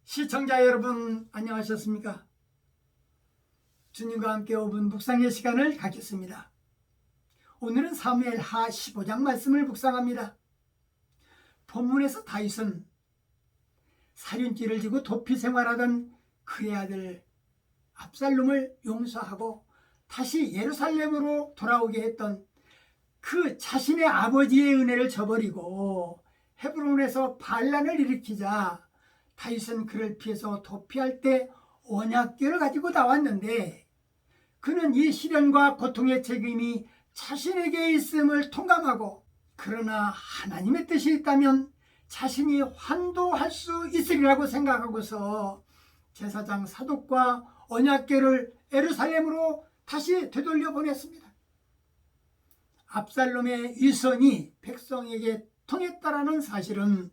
시청자 여러분, 안녕하셨습니까? 주님과 함께 5분 묵상의 시간을 갖겠습니다. 오늘은 사무엘하 15장 말씀을 묵상합니다. 본문에서 다윗은 살인죄를 지고 도피 생활하던 그의 아들 압살롬을 용서하고 다시 예루살렘으로 돌아오게 했던 그 자신의 아버지의 은혜를 저버리고 헤브론에서 반란을 일으키자 다윗은 그를 피해서 도피할 때 언약궤를 가지고 나왔는데, 그는 이 시련과 고통의 책임이 자신에게 있음을 통감하고, 그러나 하나님의 뜻이 있다면 자신이 환도할 수 있으리라고 생각하고서 제사장 사독과 언약궤를 예루살렘으로 다시 되돌려 보냈습니다. 압살롬의 위선이 백성에게 통했다라는 사실은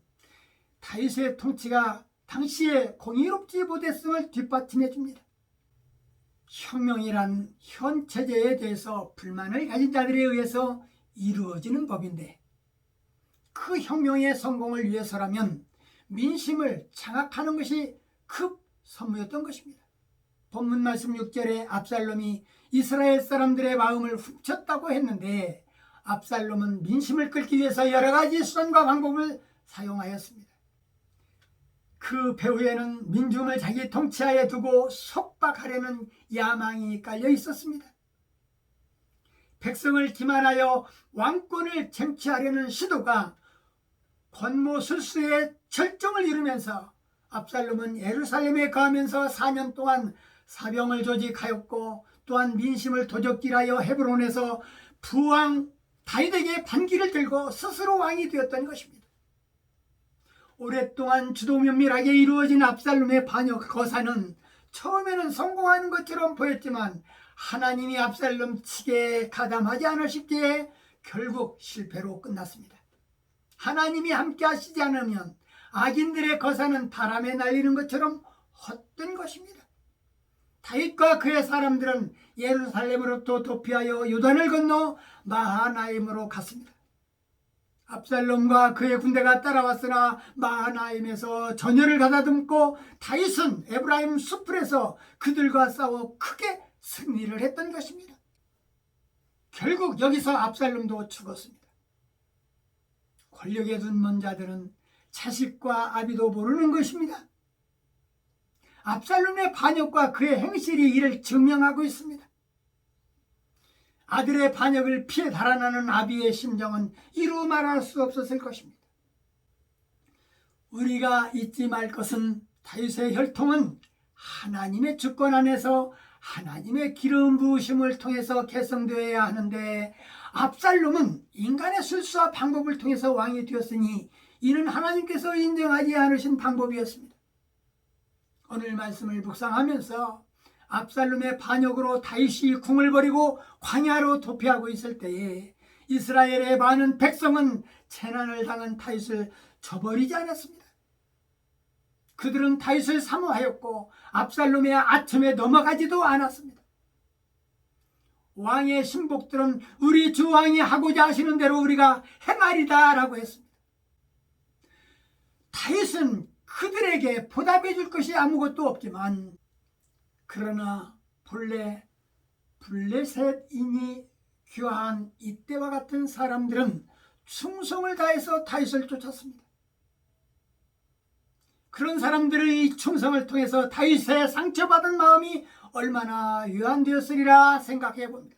다윗의 통치가 당시에 공의롭지 못했음을 뒷받침해 줍니다. 혁명이란 현 체제에 대해서 불만을 가진 자들에 의해서 이루어지는 법인데, 그 혁명의 성공을 위해서라면 민심을 장악하는 것이 급선무였던 것입니다. 본문 말씀 6절에 압살롬이 이스라엘 사람들의 마음을 훔쳤다고 했는데, 압살롬은 민심을 끌기 위해서 여러 가지 수단과 방법을 사용하였습니다. 그 배후에는 민중을 자기 통치하에 두고 속박하려는 야망이 깔려 있었습니다. 백성을 기만하여 왕권을 쟁취하려는 시도가 권모술수의 절정을 이루면서 압살롬은 예루살렘에 거하면서 4년 동안 사병을 조직하였고, 또한 민심을 도적질하여 헤브론에서 부왕 다윗에게 반기를 들고 스스로 왕이 되었던 것입니다. 오랫동안 주도 면밀하게 이루어진 압살롬의 반역 거사는 처음에는 성공하는 것처럼 보였지만, 하나님이 압살롬 측에 가담하지 않으셨기에 결국 실패로 끝났습니다. 하나님이 함께 하시지 않으면 악인들의 거사는 바람에 날리는 것처럼 헛된 것입니다. 다윗과 그의 사람들은 예루살렘으로부터 도피하여 요단을 건너 마하나임으로 갔습니다. 압살롬과 그의 군대가 따라왔으나 마하나임에서 전열을 가다듬고 다윗은 에브라임 숲풀에서 그들과 싸워 크게 승리를 했던 것입니다. 결국 여기서 압살롬도 죽었습니다. 권력에 둔 자들은 자식과 아비도 모르는 것입니다. 압살롬의 반역과 그의 행실이 이를 증명하고 있습니다. 아들의 반역을 피해 달아나는 아비의 심정은 이루 말할 수 없었을 것입니다. 우리가 잊지 말 것은 다윗의 혈통은 하나님의 주권 안에서 하나님의 기름 부으심을 통해서 개성되어야 하는데, 압살롬은 인간의 술수와 방법을 통해서 왕이 되었으니 이는 하나님께서 인정하지 않으신 방법이었습니다. 오늘 말씀을 묵상하면서 압살롬의 반역으로 다윗이 궁을 버리고 광야로 도피하고 있을 때에 이스라엘의 많은 백성은 재난을 당한 다윗을 저버리지 않았습니다. 그들은 다윗을 사모하였고 압살롬의 아첨에 넘어가지도 않았습니다. 왕의 신복들은 우리 주 왕이 하고자 하시는 대로 우리가 행하리다 라고 했습니다. 다윗은 그들에게 보답해 줄 것이 아무것도 없지만, 그러나 본래 블레셋인이 귀화한 이때와 같은 사람들은 충성을 다해서 다윗을 쫓았습니다. 그런 사람들의 충성을 통해서 다윗의 상처받은 마음이 얼마나 유한되었으리라 생각해 봅니다.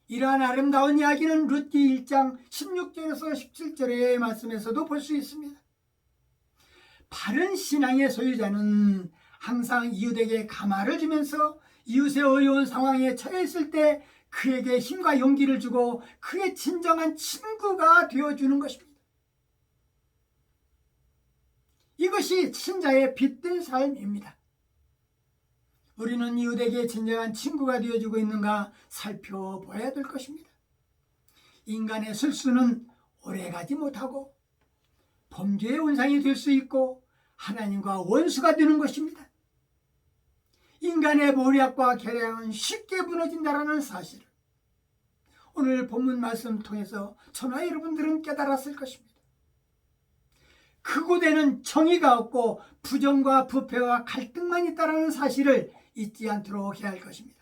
이러한 아름다운 이야기는 룻기 1장 16절에서 17절의 말씀에서도 볼 수 있습니다. 바른 신앙의 소유자는 항상 이웃에게 감화를 주면서 이웃의 어려운 상황에 처해 있을 때 그에게 힘과 용기를 주고 그의 진정한 친구가 되어주는 것입니다. 이것이 신자의 빛된 삶입니다. 우리는 이웃에게 진정한 친구가 되어주고 있는가 살펴봐야 될 것입니다. 인간의 실수는 오래가지 못하고 범죄의 온상이 될 수 있고 하나님과 원수가 되는 것입니다. 인간의 모략과 계략은 쉽게 무너진다는 사실을 오늘 본문 말씀 통해서 저나 여러분들은 깨달았을 것입니다. 그곳에는 정의가 없고 부정과 부패와 갈등만 있다는 사실을 잊지 않도록 해야 할 것입니다.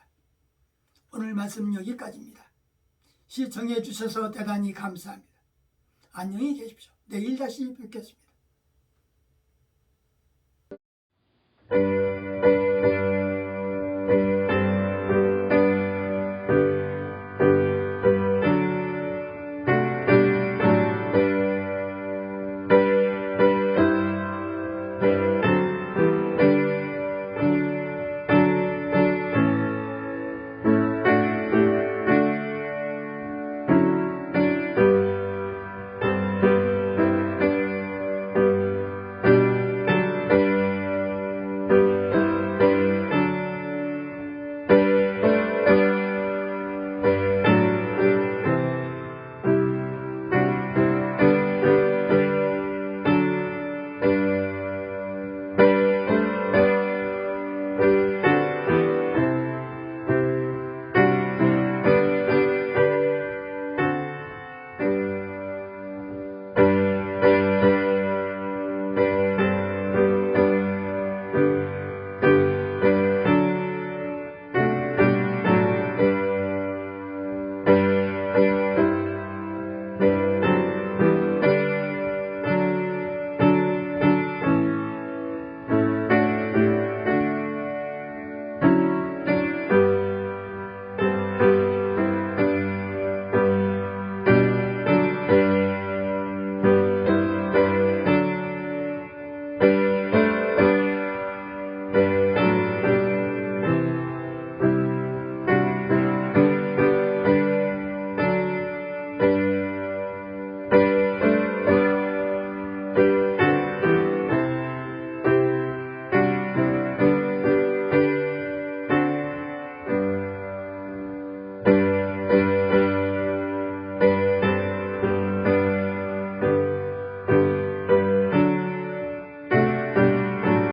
오늘 말씀 여기까지입니다. 시청해 주셔서 대단히 감사합니다. 안녕히 계십시오. 내일 다시 뵙겠습니다.